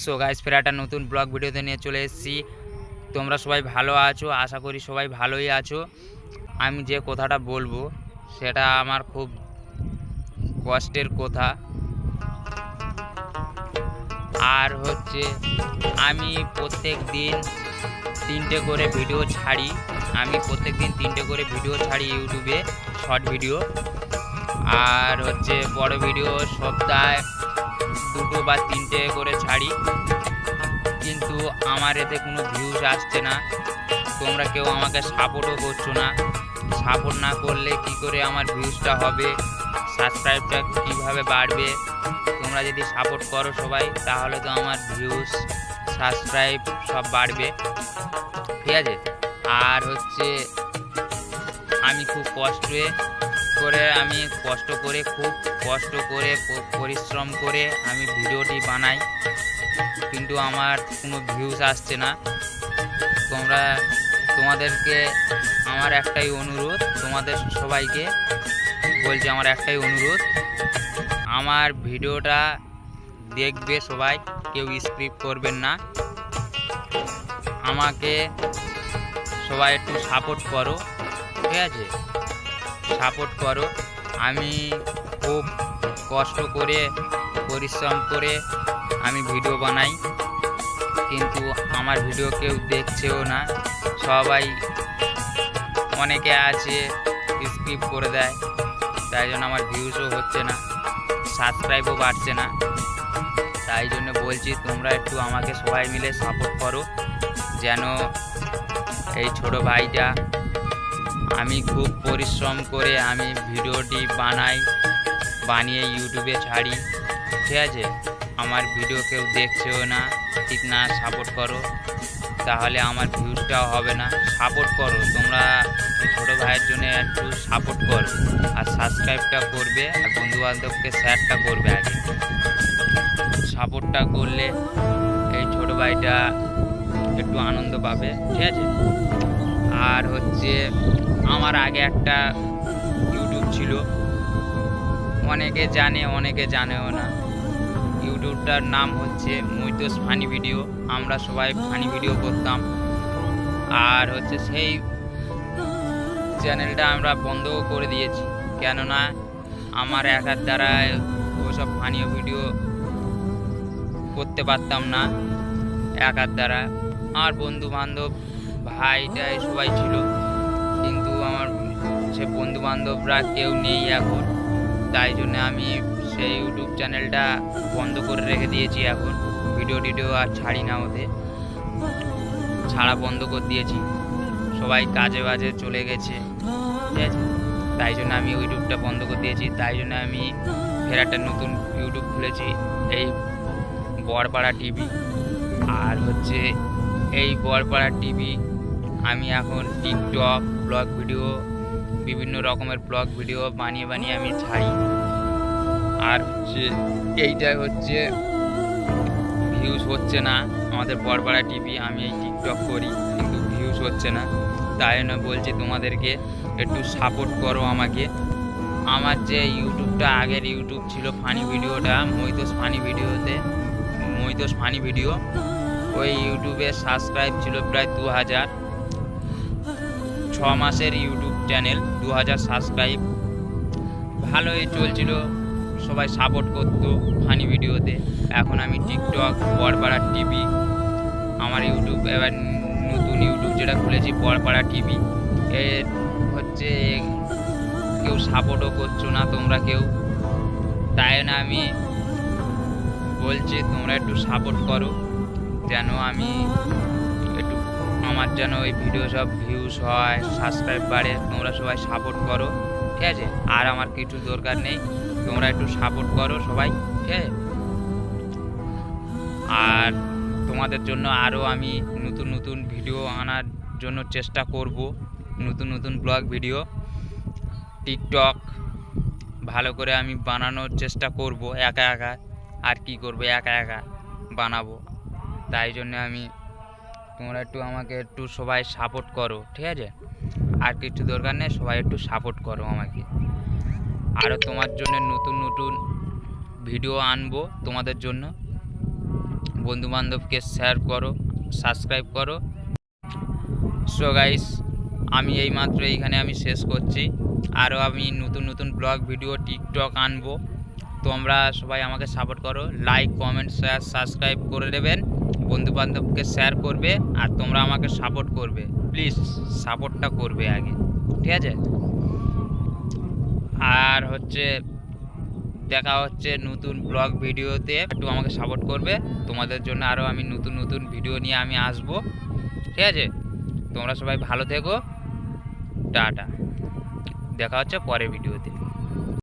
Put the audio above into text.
So guys ফের একটা নতুন ব্লগ ভিডিওতে নিয়ে চলে এসেছি। তোমরা সবাই ভালো আছো, আশা করি সবাই ভালোই আছো। আমি যে কথাটা বলবো সেটা আমার খুব কষ্টের কথা। আর হচ্ছে আমি প্রত্যেক দিন তিনটে করে ভিডিও ছাড়ি। ইউটিউবে শর্ট ভিডিও, আর হচ্ছে বড় ভিডিও সপ্তাহে দুটো বা তিনটে করে ছাড়ি। কিন্তু আমার এতে কোনো ভিউজ আসছে না, তোমরা কেউ আমাকে সাপোর্টও করছো না। সাপোর্ট না করলে কি করে আমার ভিউজটা হবে, সাবস্ক্রাইবটা কীভাবে বাড়বে? তোমরা যদি সাপোর্ট করো সবাই, তাহলে তো আমার ভিউজ সাবস্ক্রাইব সব বাড়বে, ঠিক আছে? আর হচ্ছে আমি খুব কষ্ট করে পরিশ্রম করে আমি ভিডিওটি বানাই, কিন্তু আমার কোনো ভিউজ আসছে না। তোমাদেরকে আমার একটাই অনুরোধ, তোমাদের সবাইকে বলছি আমার একটাই অনুরোধ, আমার ভিডিওটা দেখবে সবাই, কেউ স্কিপ করবেন না। আমাকে সবাই একটু সাপোর্ট করো, ঠিক আছে? সাপোর্ট করো। আমি খুব কষ্ট করে পরিশ্রম করে আমি ভিডিও বানাই, কিন্তু আমার ভিডিও কেউ দেখছেও না। সবাই অনেকে আছে স্কিপ করে দেয়, তাই জন্য আমার ভিউজও হচ্ছে না, সাবস্ক্রাইবও বাড়ছে না। তাই জন্য বলছি তোমরা একটু আমাকে সবাই মিলে সাপোর্ট করো, যেন এই ছোট ভাইটা, আমি খুব পরিশ্রম করে আমি ভিডিওটি বানিয়ে ইউটিউবে ছাড়ি, ঠিক আছে? আমার ভিডিও কেউ দেখছেও না, ঠিক না সাপোর্ট করো, তাহলে আমার ভিউজটাও হবে না। সাপোর্ট করো তোমরা, ছোটো ভাইয়ের জন্য একটু সাপোর্ট করো, আর সাবস্ক্রাইবটা করবে, আর বন্ধুবান্ধবকে শেয়ারটা করবে। আগে সাপোর্টটা করলে এই ছোটো ভাইটা একটু আনন্দ পাবে, ঠিক আছে? আর হচ্ছে আমার আগে একটা ইউটিউব ছিল, অনেকে জানে অনেকে জানেও না। ইউটিউবটার নাম হচ্ছে মৈতোস ফানি ভিডিও। আমরা সবাই ফানি ভিডিও করতাম, আর হচ্ছে সেই চ্যানেলটা আমরা বন্ধও করে দিয়েছি, কেননা আমার একার দ্বারা ওসব ফানি ভিডিও করতে পারতাম না। একার দ্বারা আমার বন্ধু বান্ধব ভাইটাই সবাই ছিল, কিন্তু আমার সে বন্ধু বান্ধবরা কেউ নেই এখন, তাই জন্য আমি সেই ইউটিউব চ্যানেলটা বন্ধ করে রেখে দিয়েছি। এখন ভিডিও আর ছাড়ি না, ওতে ছাড়া বন্ধ করে দিয়েছি। সবাই কাজে বাজে চলে গেছে, ঠিক আছে? তাই জন্য আমি ইউটিউবটা বন্ধ করে দিয়েছি। তাই জন্য আমি ফের একটা নতুন ইউটিউব খুলেছি, এই বরপাড়া টিভি। আর হচ্ছে এই বরপাড়া টিভি আমি এখন টিকটক ব্লগ ভিডিও, বিভিন্ন রকমের ব্লগ ভিডিও বানিয়ে আমি ছাড়ি। আর হচ্ছে এইটাই হচ্ছে ভিউজ হচ্ছে না আমাদের বরপাড়া টিভি। আমি এই টিকটক করি, কিন্তু ভিউজ হচ্ছে না। তাই জন্য বলছি তোমাদেরকে একটু সাপোর্ট করো আমাকে। আমার যে ইউটিউবটা আগের ইউটিউব ছিল ফানি ভিডিওটা, মৈতোস ফানি ভিডিও, ওই ইউটিউবে সাবস্ক্রাইব ছিল প্রায় 2000। 6 মাসের ইউটিউব চ্যানেল, 2000 সাবস্ক্রাইব, ভালোই চলছিল, সবাই সাপোর্ট করতো ফানি ভিডিওতে। এখন আমি টিকটক বরপাড়া টিভি, আমার ইউটিউব এবার নতুন ইউটিউব যেটা খুলেছি বরপাড়া টিভি, এর হচ্ছে কেউ সাপোর্টও করছো না তোমরা কেউ। তাই না আমি বলছি তোমরা একটু সাপোর্ট করো, যেন আমি একটু, আমার যেন ওই ভিডিও সব ভিউজ হয়, সাবস্ক্রাইব বাড়ে। তোমরা সবাই সাপোর্ট করো, ঠিক আছে? আর আমার কিছু দরকার নেই, তোমরা একটু সাপোর্ট করো সবাই, ঠিক আছে? আর তোমাদের জন্য আরও আমি নতুন ভিডিও আনার জন্য চেষ্টা করব, নতুন ব্লগ ভিডিও। টিকটক ভালো করে আমি বানানোর চেষ্টা করব, একা আর কি করব, একা বানাবো। তাই জন্য তোমরা একটু আমাকে একটু সবাই সাপোর্ট করো, ঠিক আছে? আর কিছু দরকার নেই, সবাই একটু সাপোর্ট করো আমাকে। আরও তোমার জন্য নতুন ভিডিও আনবো তোমাদের জন্য। বন্ধুবান্ধবকে শেয়ার করো, সাবস্ক্রাইব করো। সো গাইস, আমি এইমাত্র এইখানে আমি শেষ করছি। আরও আমি নতুন নতুন ব্লগ ভিডিও টিকটক আনবো। তোমরা সবাই আমাকে সাপোর্ট করো, লাইক কমেন্ট শেয়ার সাবস্ক্রাইব করে দেবেন, বন্ধুবান্ধবকে শেয়ার করবে, আর তোমরা আমাকে সাপোর্ট করবে। প্লিজ সাপোর্টটা করবে আগে, ঠিক আছে? আর হচ্ছে দেখা হচ্ছে নতুন ব্লগ ভিডিওতে। একটু আমাকে সাপোর্ট করবে, তোমাদের জন্য আরও আমি নতুন নতুন ভিডিও নিয়ে আমি আসবো, ঠিক আছে? তোমরা সবাই ভালো থেকো, টাটা। দেখা হচ্ছে পরের ভিডিওতে।